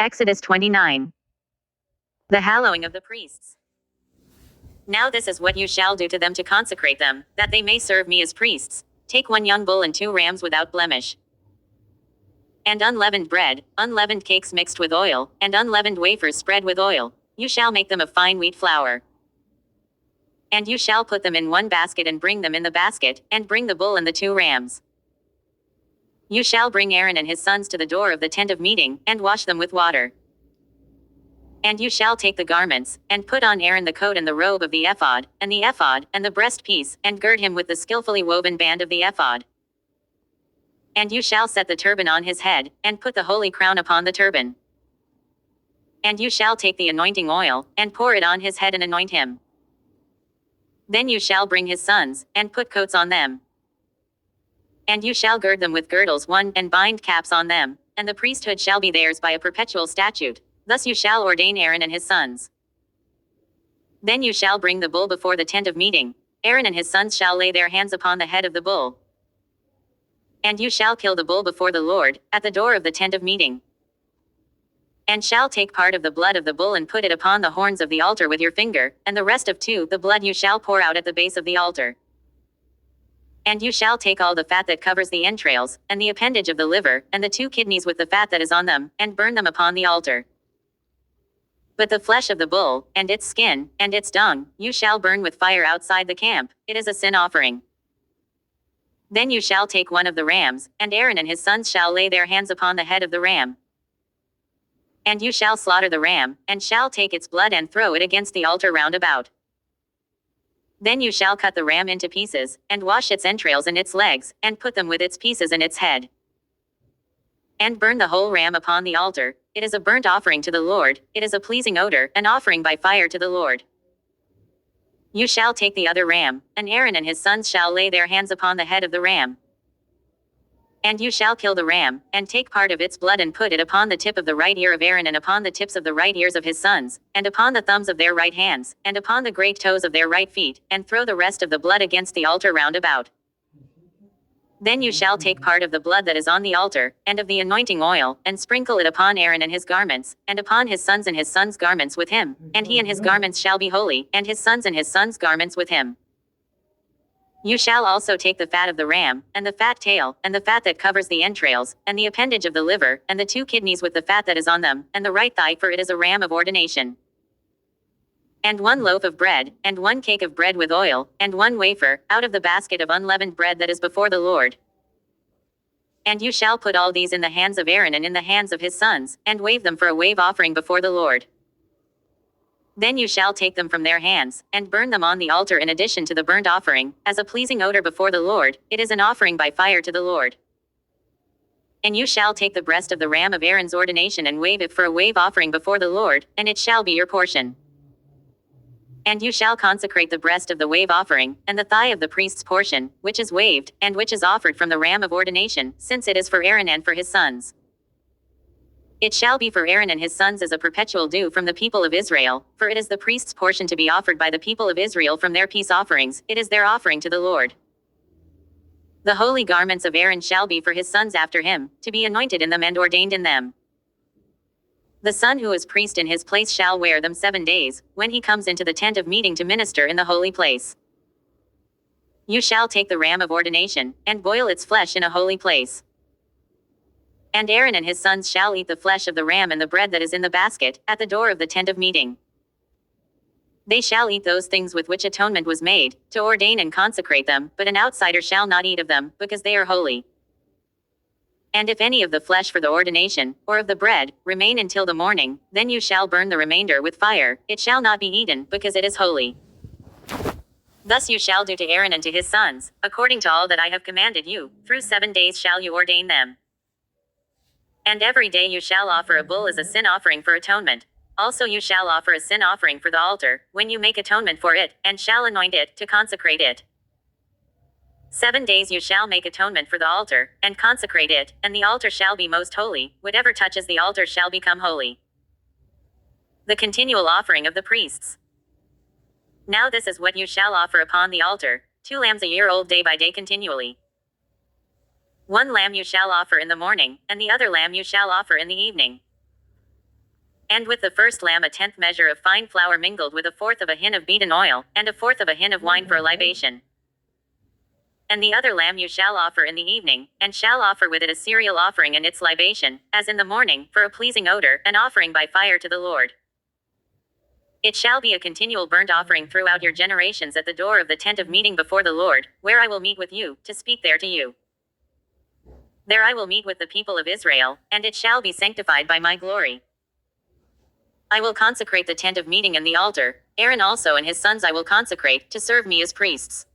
Exodus 29. The hallowing of the priests. Now this is what you shall do to them to consecrate them, that they may serve me as priests. Take 1 young bull and 2 rams without blemish. And unleavened bread, unleavened cakes mixed with oil, and unleavened wafers spread with oil. You shall make them of fine wheat flour. And you shall put them in 1 basket and bring them in the basket, and bring the bull and the 2 rams. You shall bring Aaron and his sons to the door of the tent of meeting, and wash them with water. And you shall take the garments, and put on Aaron the coat and the robe of the ephod, and the breastpiece, and gird him with the skillfully woven band of the ephod. And you shall set the turban on his head, and put the holy crown upon the turban. And you shall take the anointing oil, and pour it on his head and anoint him. Then you shall bring his sons, and put coats on them. And you shall gird them with girdles and bind caps on them, and the priesthood shall be theirs by a perpetual statute. Thus you shall ordain Aaron and his sons. Then you shall bring the bull before the tent of meeting. Aaron and his sons shall lay their hands upon the head of the bull. And you shall kill the bull before the Lord, at the door of the tent of meeting. And shall take part of the blood of the bull and put it upon the horns of the altar with your finger, and the rest of the blood you shall pour out at the base of the altar. And you shall take all the fat that covers the entrails, and the appendage of the liver, and the 2 kidneys with the fat that is on them, and burn them upon the altar. But the flesh of the bull, and its skin, and its dung, you shall burn with fire outside the camp. It is a sin offering. Then you shall take 1 of the rams, and Aaron and his sons shall lay their hands upon the head of the ram. And you shall slaughter the ram, and shall take its blood and throw it against the altar round about. Then you shall cut the ram into pieces, and wash its entrails and its legs, and put them with its pieces and its head. And burn the whole ram upon the altar. It is a burnt offering to the Lord, it is a pleasing odor, an offering by fire to the Lord. You shall take the other ram, and Aaron and his sons shall lay their hands upon the head of the ram. And you shall kill the ram, and take part of its blood and put it upon the tip of the right ear of Aaron and upon the tips of the right ears of his sons, and upon the thumbs of their right hands, and upon the great toes of their right feet, and throw the rest of the blood against the altar round about. Then you shall take part of the blood that is on the altar, and of the anointing oil, and sprinkle it upon Aaron and his garments, and upon his sons and his sons' garments with him, and he and his garments shall be holy, and his sons and his sons' garments with him. You shall also take the fat of the ram, and the fat tail, and the fat that covers the entrails, and the appendage of the liver, and the 2 kidneys with the fat that is on them, and the right thigh, for it is a ram of ordination. And 1 loaf of bread, and 1 cake of bread with oil, and 1 wafer, out of the basket of unleavened bread that is before the Lord. And you shall put all these in the hands of Aaron and in the hands of his sons, and wave them for a wave offering before the Lord. Then you shall take them from their hands, and burn them on the altar in addition to the burnt offering, as a pleasing odor before the Lord. It is an offering by fire to the Lord. And you shall take the breast of the ram of Aaron's ordination and wave it for a wave offering before the Lord, and it shall be your portion. And you shall consecrate the breast of the wave offering, and the thigh of the priest's portion, which is waved, and which is offered from the ram of ordination, since it is for Aaron and for his sons. It shall be for Aaron and his sons as a perpetual due from the people of Israel, for it is the priest's portion to be offered by the people of Israel from their peace offerings, it is their offering to the Lord. The holy garments of Aaron shall be for his sons after him, to be anointed in them and ordained in them. The son who is priest in his place shall wear them 7 days, when he comes into the tent of meeting to minister in the holy place. You shall take the ram of ordination, and boil its flesh in a holy place. And Aaron and his sons shall eat the flesh of the ram and the bread that is in the basket, at the door of the tent of meeting. They shall eat those things with which atonement was made, to ordain and consecrate them, but an outsider shall not eat of them, because they are holy. And if any of the flesh for the ordination, or of the bread, remain until the morning, then you shall burn the remainder with fire, it shall not be eaten, because it is holy. Thus you shall do to Aaron and to his sons, according to all that I have commanded you, through 7 days shall you ordain them. And every day you shall offer a bull as a sin offering for atonement. Also you shall offer a sin offering for the altar, when you make atonement for it, and shall anoint it, to consecrate it. 7 days you shall make atonement for the altar, and consecrate it, and the altar shall be most holy, whatever touches the altar shall become holy. The continual offering of the priests. Now this is what you shall offer upon the altar, 2 lambs a year old day by day continually. 1 lamb you shall offer in the morning, and the other lamb you shall offer in the evening. And with the first lamb 1/10 measure of fine flour mingled with 1/4 of a hin of beaten oil, and 1/4 of a hin of wine for a libation. And the other lamb you shall offer in the evening, and shall offer with it a cereal offering and its libation, as in the morning, for a pleasing odor, an offering by fire to the Lord. It shall be a continual burnt offering throughout your generations at the door of the tent of meeting before the Lord, where I will meet with you, to speak there to you. There I will meet with the people of Israel, and it shall be sanctified by my glory. I will consecrate the tent of meeting and the altar, Aaron also and his sons I will consecrate, to serve me as priests.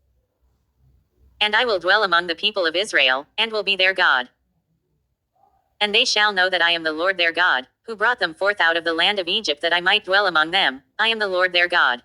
And I will dwell among the people of Israel, and will be their God. And they shall know that I am the Lord their God, who brought them forth out of the land of Egypt that I might dwell among them. I am the Lord their God.